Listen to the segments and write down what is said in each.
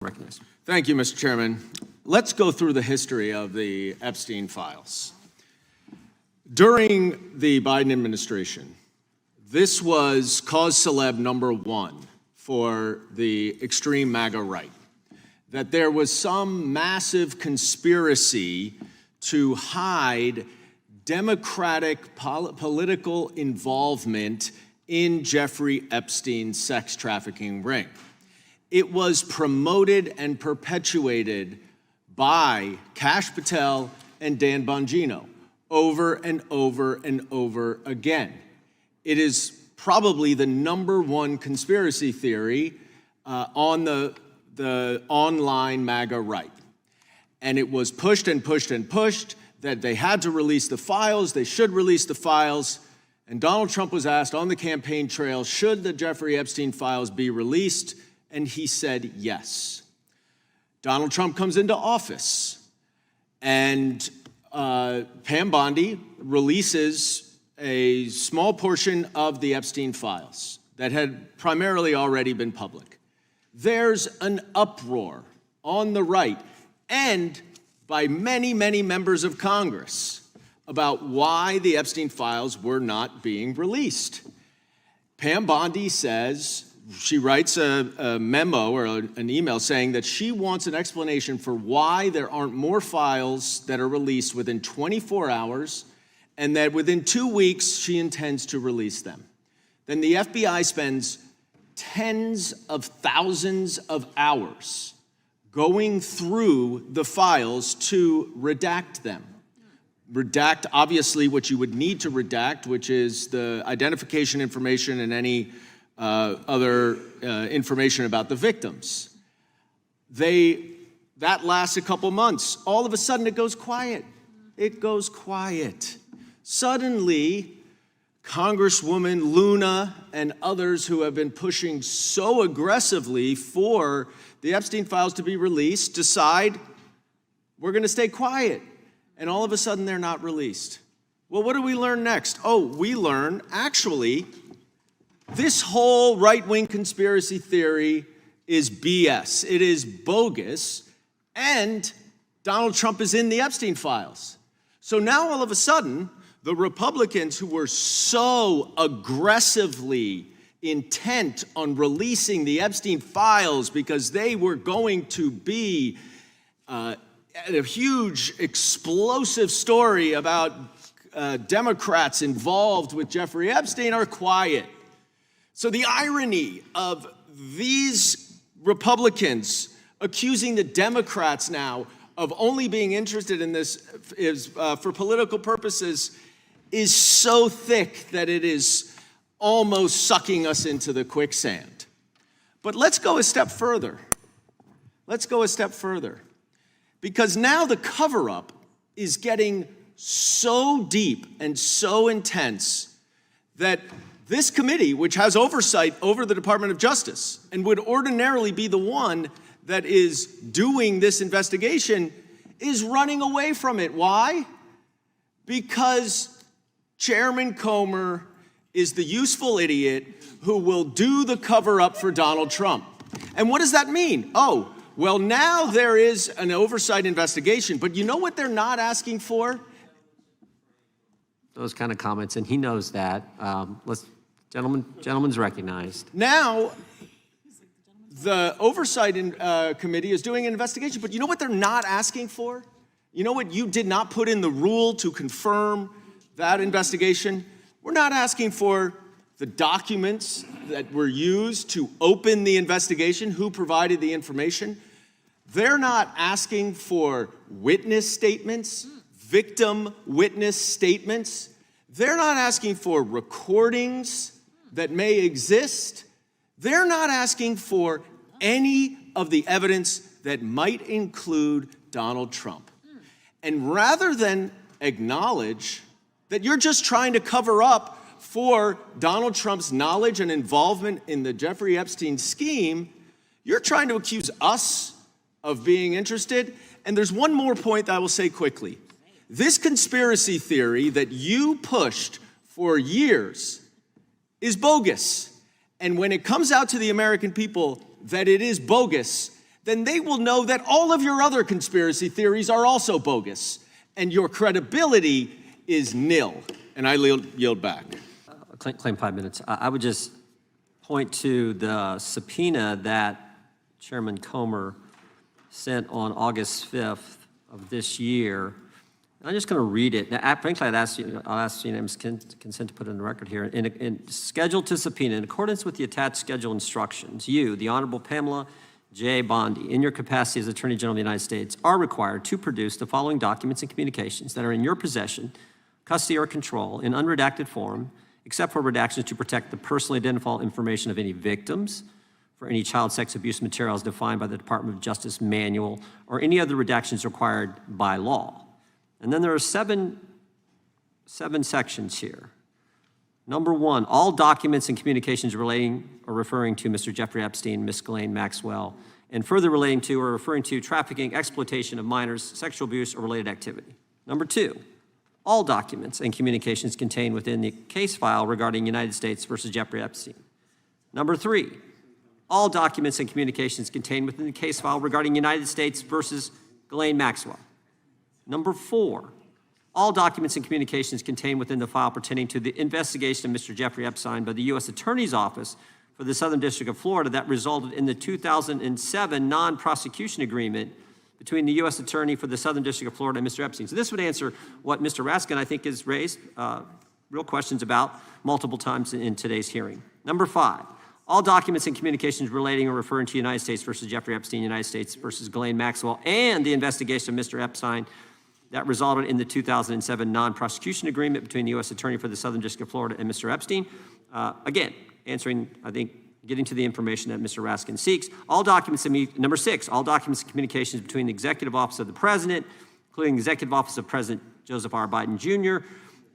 Recognized. Thank you, Mr. Chairman. Let's go through the history of the Epstein files. During the Biden administration, this was cause celeb number one for the extreme MAGA right, that there was some massive conspiracy to hide Democratic political involvement in Jeffrey Epstein's sex trafficking ring. It was promoted and perpetuated by Kash Patel and Dan Bongino over and over and over again. It is probably the #1 conspiracy theory on the online MAGA right. And it was pushed and pushed and pushed that they had to release the files, they should release the files. And Donald Trump was asked on the campaign trail, should the Jeffrey Epstein files be released? And he said yes. Donald Trump comes into office, and Pam Bondi releases a small portion of the Epstein files that had primarily already been public. There's an uproar on the right and by many, many members of Congress about why the Epstein files were not being released. Pam Bondi says, she writes a memo or an email saying that she wants an explanation for why there aren't more files that are released within 24 hours and that within 2 weeks she intends to release them. Then the FBI spends tens of thousands of hours going through the files to redact them. Redact, obviously, what you would need to redact, which is the identification information and any other information about the victims. That lasts a couple months. All of a sudden, it goes quiet. It goes quiet. Suddenly, Congresswoman Luna and others who have been pushing so aggressively for the Epstein files to be released decide we're going to stay quiet. And all of a sudden, they're not released. Well, what do we learn next? Oh, we learn, actually, this whole right-wing conspiracy theory is BS. It is bogus, and Donald Trump is in the Epstein files. So now, all of a sudden, the Republicans who were so aggressively intent on releasing the Epstein files because they were going to be a huge, explosive story about Democrats involved with Jeffrey Epstein are quiet. So the irony of these Republicans accusing the Democrats now of only being interested in this is for political purposes is so thick that it is almost sucking us into the quicksand. But let's go a step further. Let's go a step further. Because now the cover-up is getting so deep and so intense that this committee, which has oversight over the Department of Justice and would ordinarily be the one that is doing this investigation, is running away from it. Why? Because Chairman Comer is the useful idiot who will do the cover-up for Donald Trump. And what does that mean? Oh, well, now there is an oversight investigation, but you know what they're not asking for? Those kind of comments, and he knows that. Gentleman's recognized. Now, the Oversight Committee is doing an investigation, but you know what they're not asking for? You know what you did not put in the rule to confirm that investigation? We're not asking for the documents that were used to open the investigation, who provided the information. They're not asking for witness statements, victim witness statements. They're not asking for recordings that may exist. They're not asking for any of the evidence that might include Donald Trump. And rather than acknowledge that you're just trying to cover up for Donald Trump's knowledge and involvement in the Jeffrey Epstein scheme, you're trying to accuse us of being interested. And there's one more point that I will say quickly. This conspiracy theory that you pushed for years is bogus. And when it comes out to the American people that it is bogus, then they will know that all of your other conspiracy theories are also bogus, and your credibility is nil. And I yield back. Claim 5 minutes. I would just point to the subpoena that Chairman Comer sent on August 5th of this year. I'm just going to read it. Now, frankly, I'll ask unanimous consent to put it in the record here. In scheduled to subpoena, in accordance with the attached schedule instructions, you, the Honorable Pamela J. Bondi, in your capacity as Attorney General of the United States, are required to produce the following documents and communications that are in your possession, custody, or control in unredacted form, except for redactions to protect the personally identifiable information of any victims, for any child sex abuse materials defined by the Department of Justice manual, or any other redactions required by law. And then there are seven sections here. Number 1, all documents and communications relating or referring to Mr. Jeffrey Epstein, Ms. Ghislaine Maxwell, and further relating to or referring to trafficking, exploitation of minors, sexual abuse, or related activity. Number 2, all documents and communications contained within the case file regarding United States versus Jeffrey Epstein. Number 3, all documents and communications contained within the case file regarding United States versus Ghislaine Maxwell. Number 4, all documents and communications contained within the file pertaining to the investigation of Mr. Jeffrey Epstein by the U.S. Attorney's Office for the Southern District of Florida that resulted in the 2007 non-prosecution agreement between the U.S. Attorney for the Southern District of Florida and Mr. Epstein. So this would answer what Mr. Raskin, I think, has raised real questions about multiple times in today's hearing. Number 5, all documents and communications relating or referring to United States versus Jeffrey Epstein, United States versus Ghislaine Maxwell, and the investigation of Mr. Epstein that resulted in the 2007 non-prosecution agreement between the U.S. Attorney for the Southern District of Florida and Mr. Epstein. Again, answering, I think, getting to the information that Mr. Raskin seeks. All documents, number 6, all documents and communications between the Executive Office of the President, including the Executive Office of President Joseph R. Biden Jr.,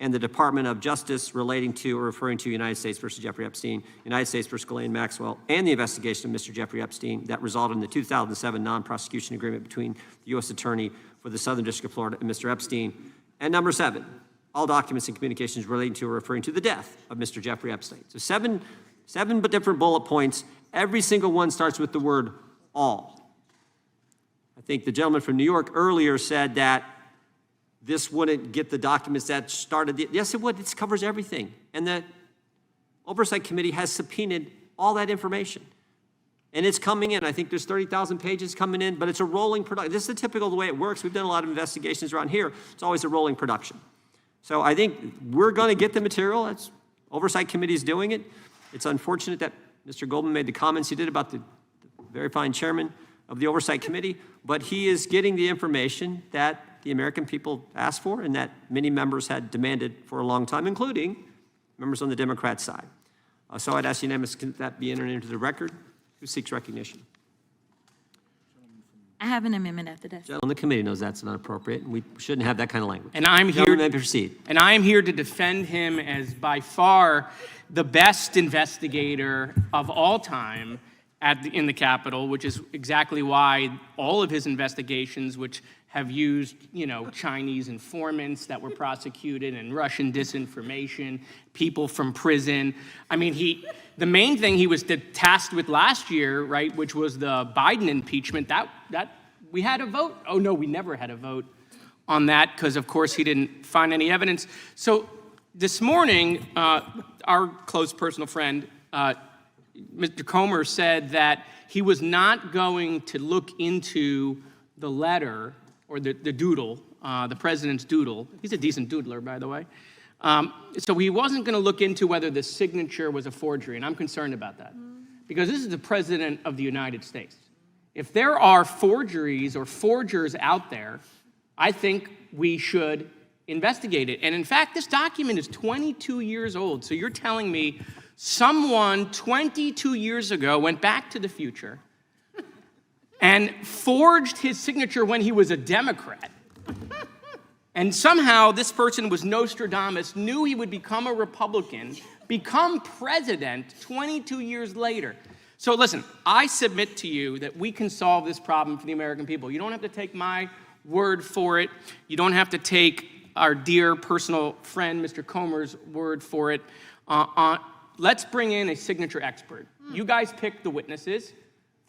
and the Department of Justice relating to or referring to United States versus Jeffrey Epstein, United States versus Ghislaine Maxwell, and the investigation of Mr. Jeffrey Epstein that resulted in the 2007 non-prosecution agreement between the U.S. Attorney for the Southern District of Florida and Mr. Epstein. And number 7, all documents and communications relating to or referring to the death of Mr. Jeffrey Epstein. So seven but different bullet points. Every single one starts with the word all. I think the gentleman from New York earlier said that this wouldn't get the documents that started the, yes, it would. This covers everything. And the Oversight Committee has subpoenaed all that information. And it's coming in. I think there's 30,000 pages coming in, but it's a rolling production. This is the typical the way it works. We've done a lot of investigations around here. It's always a rolling production. So I think we're going to get the material. That's Oversight Committee is doing it. It's unfortunate that Mr. Goldman made the comments he did about the very fine chairman of the Oversight Committee, but he is getting the information that the American people asked for and that many members had demanded for a long time, including members on the Democrat side. So I'd ask unanimous that be entered into the record. Who seeks recognition? I have an amendment after that. Gentlemen, the committee knows that's not appropriate, and we shouldn't have that kind of language. And I'm here. Gentlemen, may proceed. And I am here to defend him as by far the best investigator of all time in the Capitol, which is exactly why all of his investigations, which have used, Chinese informants that were prosecuted and Russian disinformation, people from prison. I mean, the main thing he was tasked with last year, right, which was the Biden impeachment, that we had a vote. Oh, no, we never had a vote on that because, of course, he didn't find any evidence. So this morning, our close personal friend, Mr. Comer, said that he was not going to look into the letter or the doodle, the president's doodle. He's a decent doodler, by the way. So he wasn't going to look into whether the signature was a forgery, and I'm concerned about that because this is the president of the United States. If there are forgeries or forgers out there, I think we should investigate it. And in fact, this document is 22 years old. So you're telling me someone 22 years ago went back to the future and forged his signature when he was a Democrat. And somehow this person was Nostradamus, knew he would become a Republican, become president 22 years later. So listen, I submit to you that we can solve this problem for the American people. You don't have to take my word for it. You don't have to take our dear personal friend, Mr. Comer's word for it. Let's bring in a signature expert. You guys pick the witnesses.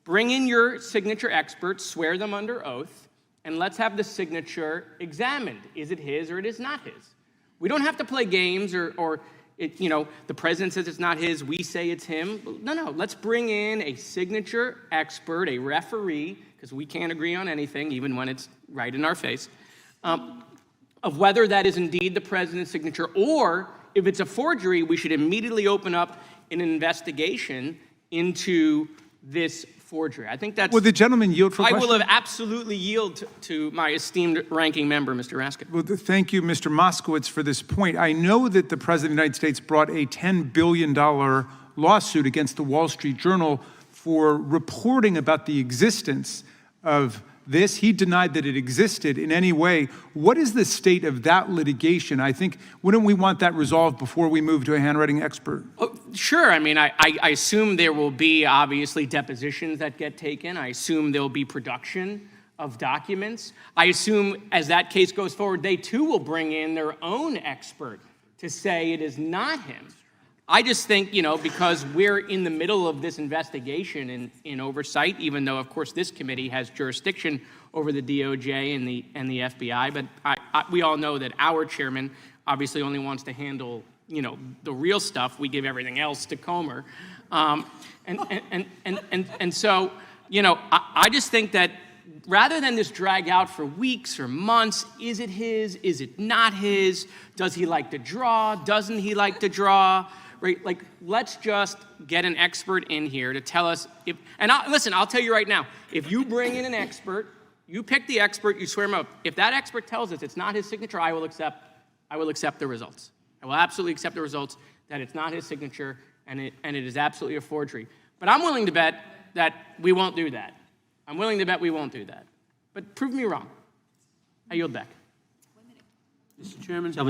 bring in your signature experts, swear them under oath, and let's have the signature examined. Is it his or it is not his? We don't have to play games or the president says it's not his, we say it's him. No, let's bring in a signature expert, a referee, because we can't agree on anything, even when it's right in our face, of whether that is indeed the president's signature, or if it's a forgery, we should immediately open up an investigation into this forgery. I think that's... Will the gentleman yield for I question? will have absolutely yield to my esteemed ranking member, Mr. Raskin. Well, thank you, Mr. Moskowitz, for this point. I know that the President of the United States brought a $10 billion lawsuit against the Wall Street Journal for reporting about the existence of this. He denied that it existed in any way. What is the state of that litigation? I think, wouldn't we want that resolved before we move to a handwriting expert? Oh, sure. I mean, I assume there will be, obviously, depositions that get taken. I assume there will be production of documents. I assume as that case goes forward, they too will bring in their own expert to say it is not him. I just think, because we're in the middle of this investigation in Oversight, even though, of course, this committee has jurisdiction over the DOJ and the FBI, but we all know that our chairman obviously only wants to handle, the real stuff. We give everything else to Comer. And so, I just think that rather than this drag out for weeks or months, is it his? Is it not his? Does he like to draw? Doesn't he like to draw? Right? Let's just get an expert in here to tell us if, listen, I'll tell you right now, if you bring in an expert, you pick the expert, you swear him up. If that expert tells us it's not his signature, I will accept the results. I will absolutely accept the results that it's not his signature and it is absolutely a forgery. But I'm willing to bet that we won't do that. I'm willing to bet we won't do that. But prove me wrong. I yield back. Mr. Chairman.